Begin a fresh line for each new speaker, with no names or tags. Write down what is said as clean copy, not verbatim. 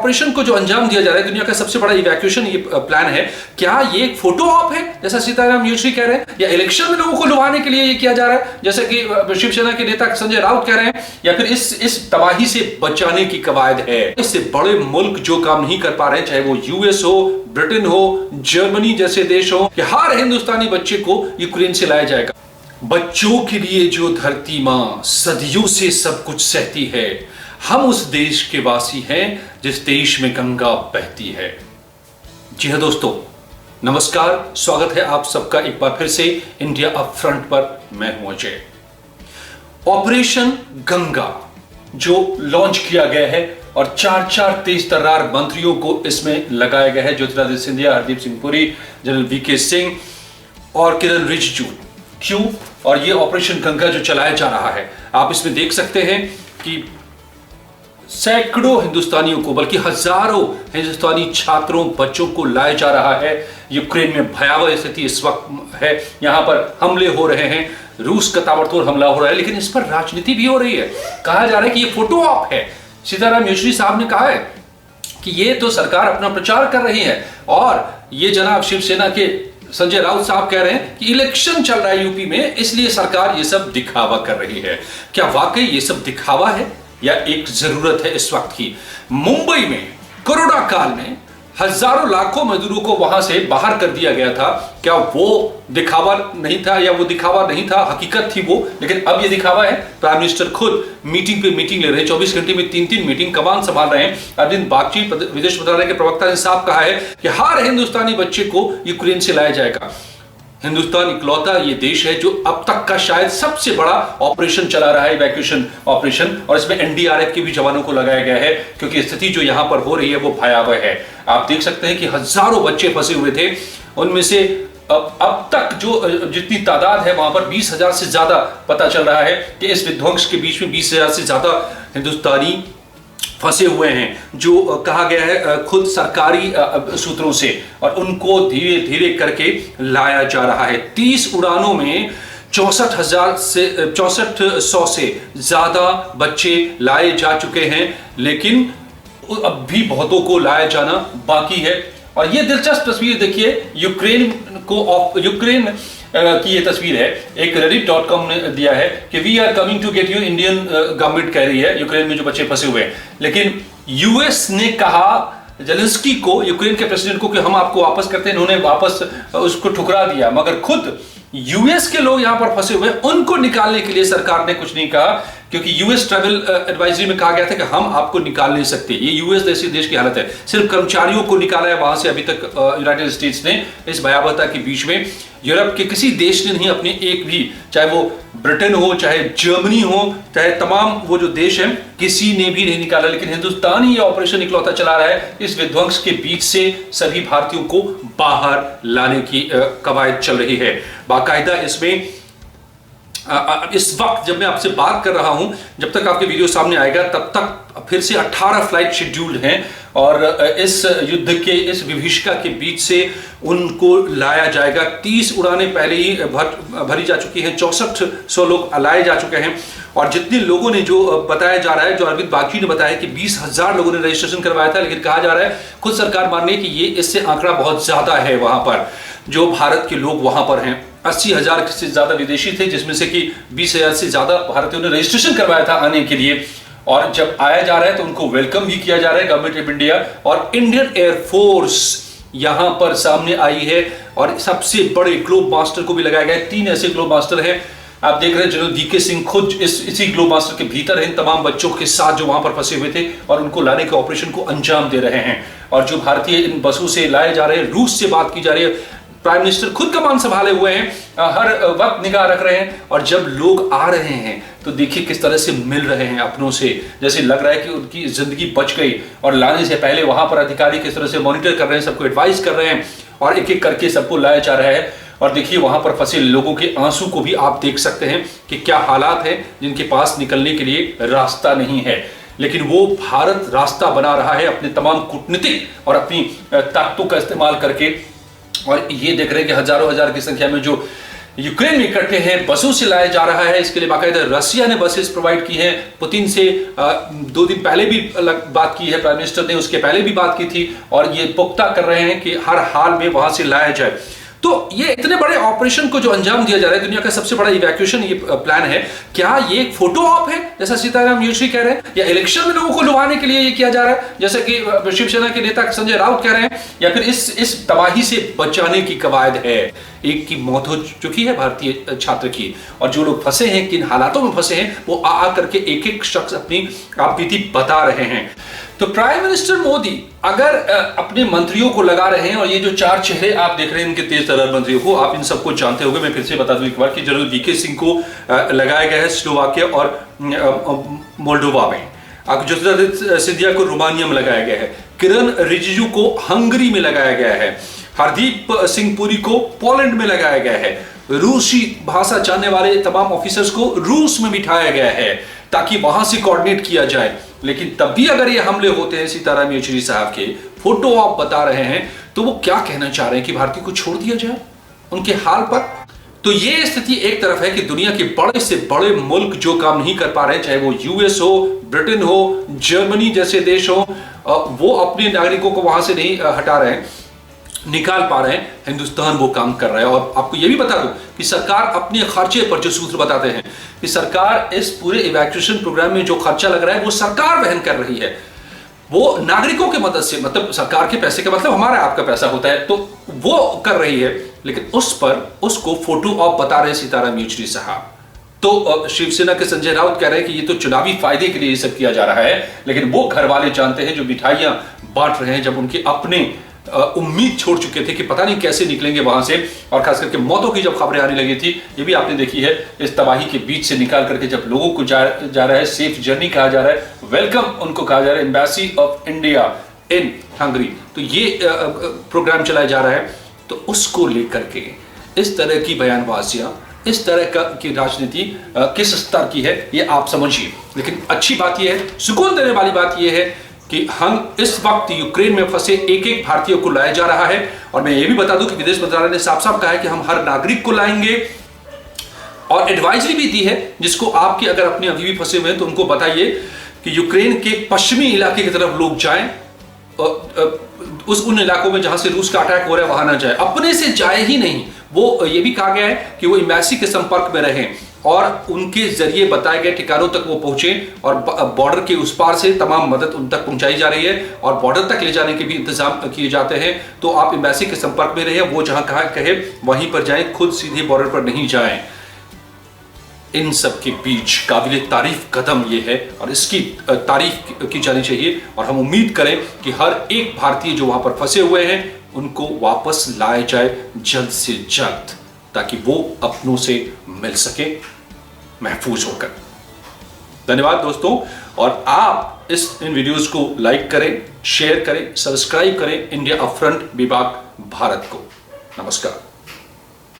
Operation को जो अंजाम दिया जा रहा है, दुनिया का सबसे बड़ा इवैक्यूएशन ये प्लान है, क्या ये एक फोटो ऑप है जैसा सीताराम येचुरी कह रहे हैं, या इलेक्शन में लोगों को लुभाने के लिए ये किया जा रहा है जैसे कि शिवसेना के नेता संजय राउत कह रहे हैं, या फिर इस तबाही से बचाने की कवायद है? इससे बड़े मुल्क जो काम नहीं कर पा रहे, चाहे वो यूएस हो, ब्रिटेन हो, जर्मनी जैसे देश हो, कि हर हिंदुस्तानी बच्चे को यूक्रेन से लाया जाएगा। बच्चों के लिए जो धरती मां सदियों से सब कुछ सहती है, हम उस देश के वासी हैं जिस देश में गंगा बहती है। जी हां दोस्तों, नमस्कार, स्वागत है आप सबका एक बार फिर से इंडिया अप फ्रंट पर। मैं हूं अजय। ऑपरेशन गंगा जो लॉन्च किया गया है और चार तेज तर्रार मंत्रियों को इसमें लगाया गया है, ज्योतिरादित्य सिंधिया, हरदीप सिंह पुरी, जनरल वीके सिंह और किरण रिजिजू। क्यों? और ये ऑपरेशन गंगा जो चलाया जा रहा है, आप इसमें देख सकते हैं कि सैकड़ों हिंदुस्तानियों को, बल्कि हजारों हिंदुस्तानी छात्रों, बच्चों को लाया जा रहा है। यूक्रेन में भयावह स्थिति इस वक्त है, यहां पर हमले हो रहे हैं, रूस का ताबड़तोड़ हमला हो रहा है, लेकिन इस पर राजनीति भी हो रही है। कहा जा रहा है कि ये फोटो ऑप है। सीताराम येचुरी साहब ने कहा है कि ये तो सरकार अपना प्रचार कर रही है, और ये जनाब शिवसेना के संजय राउत साहब कह रहे हैं कि इलेक्शन चल रहा है यूपी में, इसलिए सरकार ये सब दिखावा कर रही है। क्या वाकई ये सब दिखावा है या एक जरूरत है इस वक्त की? मुंबई में कोरोना काल में हजारों लाखों मजदूरों को वहां से बाहर कर दिया गया था। क्या वो दिखावा नहीं था, या वो दिखावा नहीं था, हकीकत थी वो? लेकिन अब ये दिखावा है। प्राइम मिनिस्टर खुद मीटिंग पे मीटिंग ले रहे हैं, 24 घंटे में 3 मीटिंग, कमान संभाल रहे हैं। अरविंद बागची, विदेश मंत्रालय के प्रवक्ता ने साफ कहा है कि हर हिंदुस्तानी बच्चे को यूक्रेन से लाया जाएगा। हिंदुस्तान इकलौता ये देश है जो अब तक का शायद सबसे बड़ा ऑपरेशन चला रहा है, इवैक्यूएशन ऑपरेशन, और इसमें एनडीआरएफ के भी जवानों को लगाया गया है, क्योंकि स्थिति जो यहां पर हो रही है वो भयावह है। आप देख सकते हैं कि हजारों बच्चे फंसे हुए थे, उनमें से अब तक जो जितनी तादाद है वहां पर 20,000 से ज्यादा पता चल रहा है कि इस विध्वंस के बीच में 20,000 से ज्यादा हिंदुस्तानी फंसे हुए हैं, जो कहा गया है खुद सरकारी सूत्रों से, और उनको धीरे धीरे करके लाया जा रहा है। 30 उड़ानों में 64,100 से ज्यादा बच्चे लाए जा चुके हैं, लेकिन अब भी बहुतों को लाया जाना बाकी है। और ये दिलचस्प तस्वीर देखिए, यूक्रेन की ये तस्वीर है, एक reddit.com ने दिया है कि we are coming to get you, Indian government कह रही है यूक्रेन में जो बच्चे फंसे हुए हैं। लेकिन यूएस ने कहा जेलेंस्की को, यूक्रेन के प्रेसिडेंट को, कि हम आपको वापस करते हैं। इन्होंने वापस उसको ठुकरा दिया, मगर खुद यूएस के लोग यहां पर फंसे हुए, उनको निकालने के लिए सरकार ने कुछ नहीं कहा, क्योंकि यूएस ट्रैवल एडवाइजरी में कहा गया था कि हम आपको निकाल नहीं सकते। ये यूएस जैसे देश की हालत है, सिर्फ कर्मचारियों को निकाला है वहां से अभी तक यूनाइटेड स्टेट्स ने। इस भयावहता के बीच में यूरोप के किसी देश ने नहीं, अपने एक भी, चाहे वो ब्रिटेन हो, चाहे जर्मनी हो, चाहे तमाम वो जो देश हैं, किसी ने भी नहीं निकाला। लेकिन हिंदुस्तान ही ये ऑपरेशन इकलौता चला रहा है। इस विध्वंस के बीच से सभी भारतीयों को बाहर लाने की कवायद चल रही है बाकायदा। इसमें इस वक्त जब मैं आपसे बात कर रहा हूं, जब तक आपके वीडियो सामने आएगा तब तक फिर से 18 फ्लाइट शेड्यूल्ड हैं, और इस युद्ध के, इस विभीषिका के बीच से उनको लाया जाएगा। 30 उड़ानें पहले ही भरी जा चुकी हैं, 6400 लोग लाए जा चुके हैं। और जितने लोगों ने, जो बताया जा रहा है, जो अरविंद बागची ने बताया कि 20,000 लोगों ने रजिस्ट्रेशन करवाया था, लेकिन कहा जा रहा है, खुद सरकार मान रही है कि ये इससे आंकड़ा बहुत ज्यादा है। वहां पर जो भारत के लोग वहां पर हैं, 80,000 से ज्यादा विदेशी थे, जिसमें से कि 20,000 से ज्यादा भारतीयों ने रजिस्ट्रेशन करवाया था आने के लिए। और जब आया जा रहा है तो उनको वेलकम भी किया जा रहा है गवर्नमेंट ऑफ इंडिया, और इंडियन एयरफोर्स यहां पर सामने आई है, और सबसे बड़े ग्लोब मास्टर को भी लगाया गया है। 3 ऐसे ग्लोब मास्टर हैं, आप देख रहे हैं। जनरल वीके सिंह खुद इसी ग्लोब मास्टर के भीतर हैं, तमाम बच्चों के साथ जो वहां पर फंसे हुए थे, और उनको लाने के ऑपरेशन को अंजाम दे रहे हैं। और जो भारतीय इन बसों से लाए जा रहे हैं, रूस से बात की जा रही है, प्राइम मिनिस्टर खुद कमान संभाले हुए हैं, हर वक्त निगाह रख रहे हैं। और जब लोग आ रहे हैं तो देखिए किस तरह से मिल रहे हैं अपनों से, जैसे लग रहा है कि उनकी जिंदगी बच गई। और लाने से पहले वहां पर अधिकारी किस तरह से मॉनिटर कर रहे हैं, सबको एडवाइस कर रहे हैं, और एक एक करके सबको लाया जा रहा है। और देखिए वहां पर फंसे लोगों के आंसू को भी आप देख सकते हैं कि क्या हालात हैं, जिनके पास निकलने के लिए रास्ता नहीं है। लेकिन वो भारत रास्ता बना रहा है अपने तमाम कूटनीतिक और अपनी ताकतों का इस्तेमाल करके। और ये देख रहे हैं कि हजारों हजार की संख्या में जो यूक्रेन में इकट्ठे हैं, बसों से लाया जा रहा है। इसके लिए बाकायदा रसिया ने बसेस प्रोवाइड की हैं। पुतिन से 2 दिन पहले भी बात की है प्राइम मिनिस्टर ने, उसके पहले भी बात की थी, और ये पुख्ता कर रहे हैं कि हर हाल में वहां से लाया जाए। तो ये इतने बड़े ऑपरेशन को जो अंजाम दिया जा रहा है, दुनिया का सबसे बड़ा इवैक्यूएशन ये प्लान है, क्या ये एक फोटो ऑप है जैसा सीताराम येचुरी कह रहे हैं, या इलेक्शन में लोगों को लुभाने के लिए ये किया जा रहा है जैसा कि शिवसेना के नेता संजय राउत कह रहे हैं, या फिर इस तबाही से बचाने की कवायद है? एक की मौत हो चुकी है भारतीय छात्र की, और जो लोग फंसे हैं, किन हालातों में फंसे हैं, वो आ करके एक एक शख्स अपनी बीती बता रहे हैं। तो प्राइम मिनिस्टर मोदी अगर अपने मंत्रियों को लगा रहे हैं, और ये जो 4 चेहरे आप देख रहे हैं इनके तेज तर्रार मंत्रियों को, आप इन सबको जानते होंगे, मैं फिर से बता दूं एक बार कि जनरल वीके सिंह को लगाया गया है स्लोवाकिया और मोल्डोवा में, ज्योतिरादित्य सिंधिया को रोमानिया में लगाया गया है, किरण रिजिजू को हंगरी में लगाया गया है, हरदीप सिंह पुरी को पोलैंड में लगाया गया है, रूसी भाषा जानने वाले तमाम ऑफिसर्स को रूस में बिठाया गया है ताकि वहां से कोऑर्डिनेट किया जाए। लेकिन तब भी अगर ये हमले होते हैं सीताराम येचुरी साहब के, फोटो आप बता रहे हैं, तो वो क्या कहना चाह रहे हैं कि भारतीय को छोड़ दिया जाए उनके हाल पर? तो ये स्थिति एक तरफ है कि दुनिया के बड़े से बड़े मुल्क जो काम नहीं कर पा रहे हैं, चाहे वो यूएस हो, ब्रिटेन हो, जर्मनी जैसे देश हो, वो अपने नागरिकों को वहां से नहीं हटा रहे हैं, निकाल पा रहे हैं, हिंदुस्तान वो काम कर रहा है। और आपको ये भी बता दूं कि सरकार अपने खर्चे पर, जो सूत्र बताते हैं कि सरकार इस पूरे इवैक्यूएशन प्रोग्राम में जो खर्चा लग रहा है वो सरकार वहन कर रही है, वो नागरिकों के मदद से, मतलब सरकार के पैसे का मतलब हमारा आपका पैसा होता है, तो वो कर रही है। लेकिन उस पर उसको फोटो ऑप बता रहे सीताराम येचुरी साहब। तो शिवसेना के संजय राउत कह रहे हैं कि ये तो चुनावी फायदे के लिए ये सब किया जा रहा है, लेकिन वो घर वाले जानते हैं जो मिठाइयां बांट रहे हैं, जब उनके अपने उम्मीद छोड़ चुके थे कि पता नहीं कैसे निकलेंगे वहां से, और खास करके मौतों की जब खबरें आने लगी थी, ये भी आपने देखी है, इस तबाही के बीच से निकाल करके जब लोगों को जा रहा है, सेफ जर्नी कहा जा रहा है, वेलकम उनको कहा जा रहा है, embassy of India in Hungary, तो ये प्रोग्राम चलाया जा रहा है। तो उसको लेकर के इस तरह की बयानबाजियां, इस तरह की राजनीति किस स्तर की है ये आप समझिए। लेकिन अच्छी बात यह है, सुकून देने वाली बात यह है कि हम इस वक्त यूक्रेन में फंसे एक एक भारतीय को लाया जा रहा है। और मैं ये भी बता दूं कि विदेश मंत्रालय ने साफ साफ कहा है कि हम हर नागरिक को लाएंगे, और एडवाइजरी भी दी है जिसको आपके अगर अपने अभी भी फंसे हुए हैं तो उनको बताइए कि यूक्रेन के पश्चिमी इलाके की तरफ लोग जाएं, उन इलाकों में जहां से रूस का अटैक हो रहा है वहां ना जाए, अपने से जाए ही नहीं। वो ये भी कहा गया है कि वो एम्बेसी के संपर्क में रहें और उनके जरिए बताए गए ठिकानों तक वो पहुंचे, और बॉर्डर के उस पार से तमाम मदद उन तक पहुंचाई जा रही है, और बॉर्डर तक ले जाने के भी इंतजाम किए जाते हैं। तो आप एम्बेसी के संपर्क में रहिए, वो जहां कहे वहीं पर जाएं, खुद सीधे बॉर्डर पर नहीं जाएं। इन सब के बीच काबिल तारीफ कदम ये है, और इसकी तारीफ की जानी चाहिए, और हम उम्मीद करें कि हर एक भारतीय जो वहां पर फंसे हुए हैं उनको वापस लाया जाए जल्द से जल्द, ताकि वो अपनों से मिल सके महफूज होकर। धन्यवाद दोस्तों, और आप इन वीडियोस को लाइक करें, शेयर करें, सब्सक्राइब करें इंडिया अपफ्रंट विभाग भारत को। नमस्कार।